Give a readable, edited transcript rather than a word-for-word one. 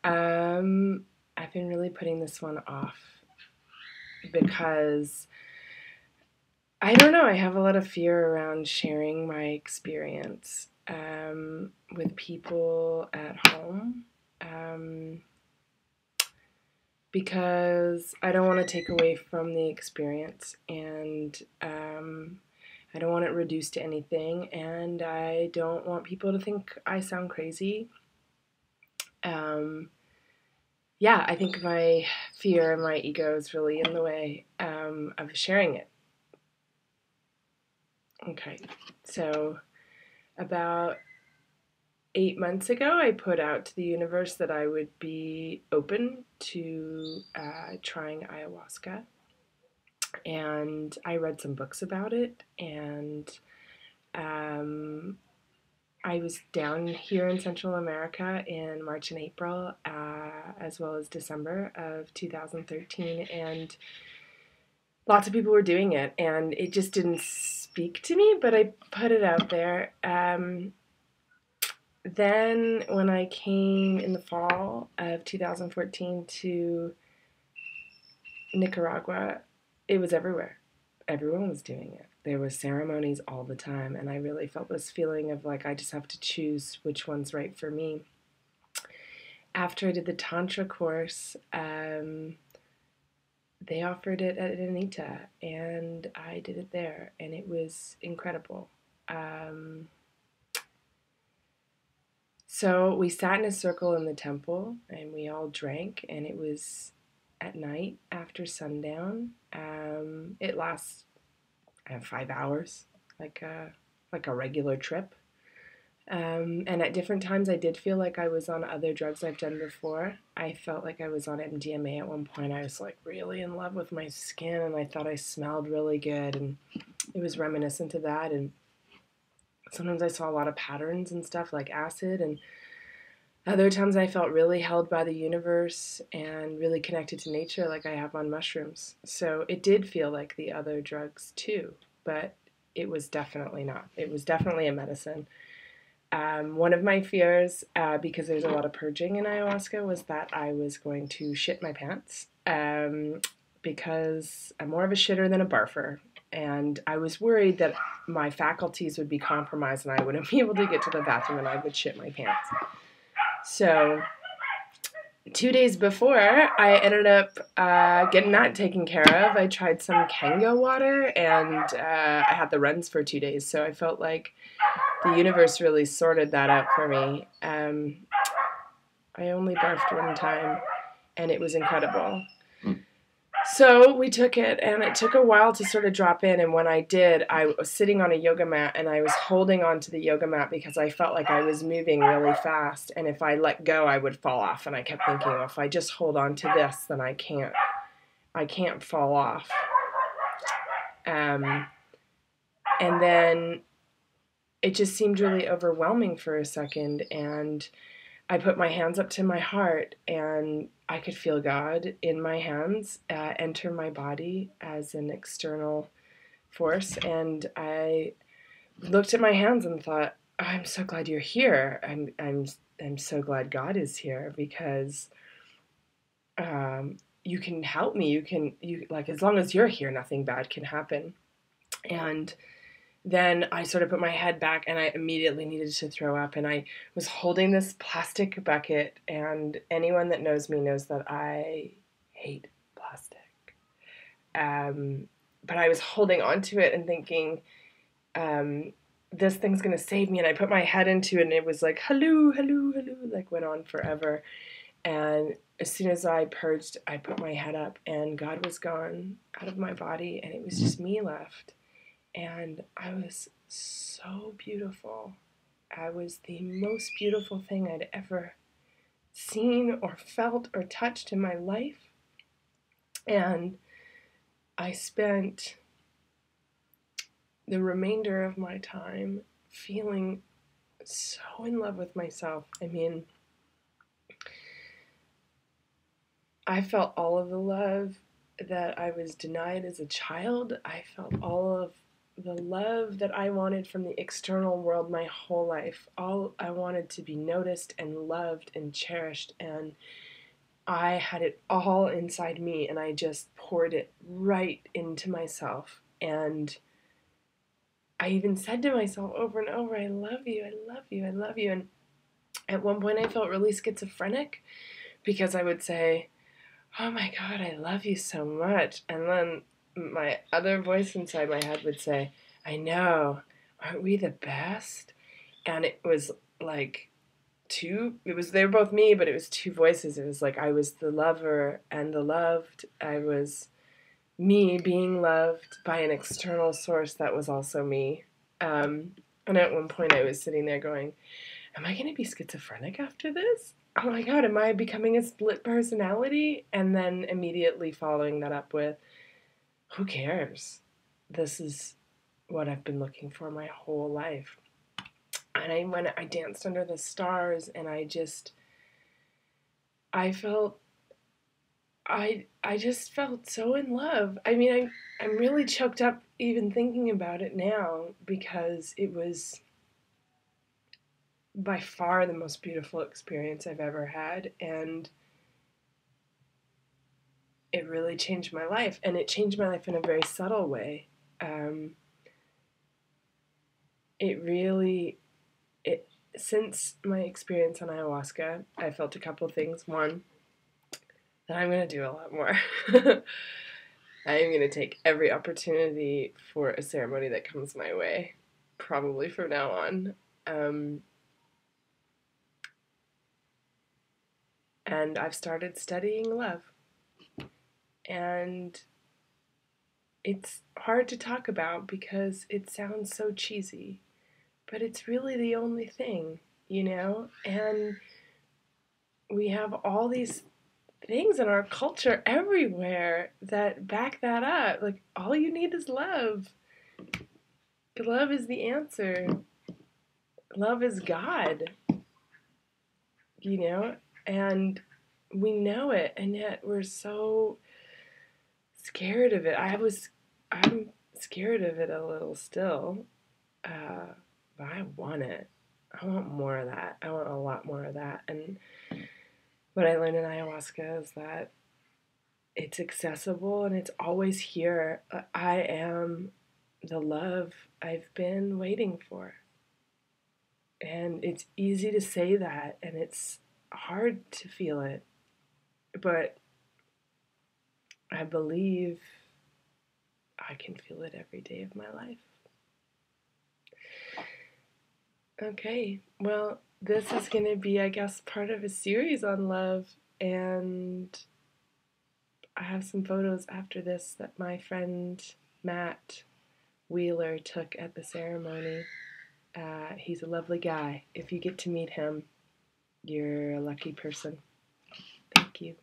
I've been really putting this one off because I don't know, I have a lot of fear around sharing my experience with people at home because I don't want to take away from the experience and I don't want it reduced to anything and I don't want people to think I sound crazy. Um, yeah, I think my fear and my ego is really in the way of sharing it. Okay, so about 8 months ago, I put out to the universe that I would be open to trying ayahuasca. And I read some books about it, and um, I was down here in Central America in March and April, as well as December of 2013, and lots of people were doing it, and it just didn't speak to me, but I put it out there. Then, when I came in the fall of 2014 to Nicaragua, it was everywhere. Everyone was doing it. There were ceremonies all the time, and I really felt this feeling of like I just have to choose which one's right for me. After I did the Tantra course, they offered it at Anita, and I did it there, and it was incredible. So we sat in a circle in the temple, and we all drank, and it was at night after sundown. It lasts 5 hours, like a regular trip. And at different times, I did feel like I was on other drugs I've done before. I felt like I was on MDMA at one point. I was like really in love with my skin, and I thought I smelled really good, and it was reminiscent of that. And sometimes I saw a lot of patterns and stuff like acid, and other times I felt really held by the universe and really connected to nature like I have on mushrooms. So it did feel like the other drugs too, but it was definitely not. It was definitely a medicine. One of my fears, because there's a lot of purging in ayahuasca, was that I was going to shit my pants because I'm more of a shitter than a barfer. And I was worried that my faculties would be compromised and I wouldn't be able to get to the bathroom and I would shit my pants. So 2 days before, I ended up getting that taken care of. I tried some Kango water, and I had the runs for 2 days. So I felt like the universe really sorted that out for me. I only barfed one time, and it was incredible. So we took it, and it took a while to sort of drop in, and when I did, I was sitting on a yoga mat, and I was holding onto the yoga mat because I felt like I was moving really fast, and if I let go, I would fall off, and I kept thinking, well, if I just hold on to this, then I can't fall off. And then it just seemed really overwhelming for a second, and I put my hands up to my heart, and I could feel God in my hands enter my body as an external force. And I looked at my hands and thought, I'm so glad you're here. I'm so glad God is here because you can help me. You like, as long as you're here, nothing bad can happen. And then I sort of put my head back and I immediately needed to throw up. And I was holding this plastic bucket, and anyone that knows me knows that I hate plastic. But I was holding onto it and thinking, this thing's going to save me. And I put my head into it, and it was like, hello, hello, hello, like went on forever. And as soon as I purged, I put my head up, and God was gone out of my body, and it was just me left. And I was so beautiful. I was the most beautiful thing I'd ever seen or felt or touched in my life. And I spent the remainder of my time feeling so in love with myself. I mean, I felt all of the love that I was denied as a child. I felt all of the love that I wanted from the external world my whole life. All I wanted to be noticed and loved and cherished, and I had it all inside me, and I just poured it right into myself. And I even said to myself over and over, I love you, I love you, I love you. And at one point I felt really schizophrenic because I would say, oh my God, I love you so much. And then my other voice inside my head would say, I know, aren't we the best? And it was like they were both me, but it was two voices. It was like I was the lover and the loved. I was me being loved by an external source that was also me. And at one point I was sitting there going, am I going to be schizophrenic after this? Oh my God, am I becoming a split personality? And then immediately following that up with, who cares? This is what I've been looking for my whole life. And I danced under the stars, and I felt, I just felt so in love. I mean, I'm really choked up even thinking about it now because it was by far the most beautiful experience I've ever had, and it really changed my life, and it changed my life in a very subtle way. Um, it really, it since my experience on ayahuasca, I felt a couple things. One, that I'm going to do a lot more. I am going to take every opportunity for a ceremony that comes my way, probably from now on. And I've started studying love. And it's hard to talk about because it sounds so cheesy, but it's really the only thing, you know? And we have all these things in our culture everywhere that back that up. Like, all you need is love. Love is the answer. Love is God, you know? And we know it, and yet we're so scared of it. I'm scared of it a little still, but I want it. I want more of that. I want a lot more of that. And what I learned in ayahuasca is that it's accessible and it's always here. I am the love I've been waiting for. And it's easy to say that, and it's hard to feel it. But I believe I can feel it every day of my life. Okay, well, this is going to be, I guess, part of a series on love, and I have some photos after this that my friend Matt Wheeler took at the ceremony. He's a lovely guy. If you get to meet him, you're a lucky person. Thank you.